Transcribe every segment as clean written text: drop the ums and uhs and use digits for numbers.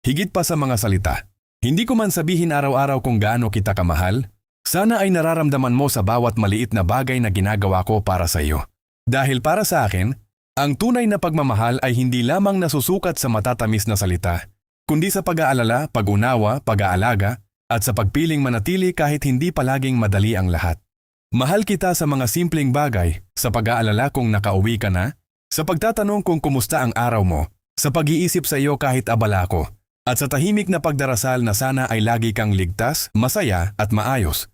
higit pa sa mga salita. Hindi ko man sabihin araw-araw kung gaano kita kamahal, sana ay nararamdaman mo sa bawat maliit na bagay na ginagawa ko para sa iyo. Dahil para sa akin, ang tunay na pagmamahal ay hindi lamang nasusukat sa matatamis na salita, kundi sa pag-aalala, pag-unawa, pag-aalaga, at sa pagpiling manatili kahit hindi palaging madali ang lahat. Mahal kita sa mga simpleng bagay, sa pag-aalala kung nakauwi ka na, sa pagtatanong kung kumusta ang araw mo, sa pag-iisip sa iyo kahit abala ko, at sa tahimik na pagdarasal na sana ay lagi kang ligtas, masaya at maayos.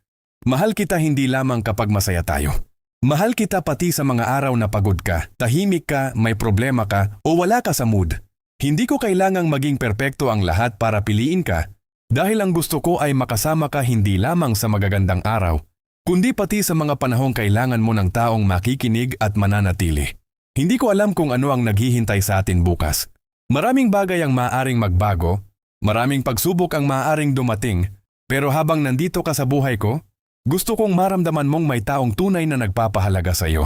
Mahal kita hindi lamang kapag masaya tayo. Mahal kita pati sa mga araw na pagod ka, tahimik ka, may problema ka, o wala ka sa mood. Hindi ko kailangang maging perpekto ang lahat para piliin ka, dahil ang gusto ko ay makasama ka hindi lamang sa magagandang araw, kundi pati sa mga panahong kailangan mo ng taong makikinig at mananatili. Hindi ko alam kung ano ang naghihintay sa atin bukas. Maraming bagay ang maaaring magbago, maraming pagsubok ang maaaring dumating, pero habang nandito ka sa buhay ko, gusto kong maramdaman mong may taong tunay na nagpapahalaga sa iyo.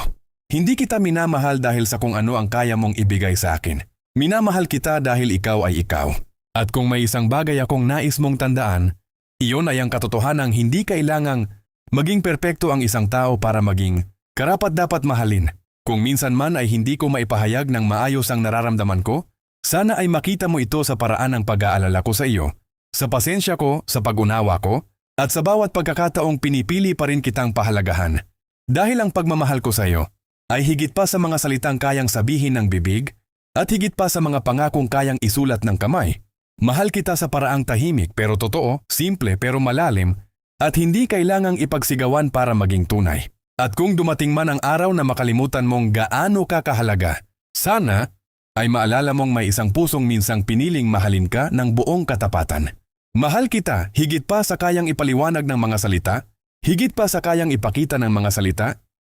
Hindi kita minamahal dahil sa kung ano ang kaya mong ibigay sa akin. Minamahal kita dahil ikaw ay ikaw. At kung may isang bagay akong nais mong tandaan, iyon ay ang katotohanang hindi kailangang maging perpekto ang isang tao para maging karapat-dapat mahalin. Kung minsan man ay hindi ko maipahayag ng maayos ang nararamdaman ko, sana ay makita mo ito sa paraan ng pag-aalala ko sa iyo, sa pasensya ko, sa pag-unawa ko, at sa bawat pagkakataong pinipili pa rin kitang pahalagahan. Dahil ang pagmamahal ko sa iyo ay higit pa sa mga salitang kayang sabihin ng bibig at higit pa sa mga pangakong kayang isulat ng kamay. Mahal kita sa paraang tahimik pero totoo, simple pero malalim, at hindi kailangang ipagsigawan para maging tunay. At kung dumating man ang araw na makalimutan mong gaano ka kahalaga, sana ay maalala mong may isang pusong minsang piniling mahalin ka ng buong katapatan. Mahal kita higit pa sa kayang ipaliwanag ng mga salita, higit pa sa kayang ipakita ng mga salita,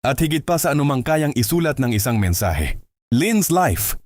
at higit pa sa anumang kayang isulat ng isang mensahe. Lynn's Life.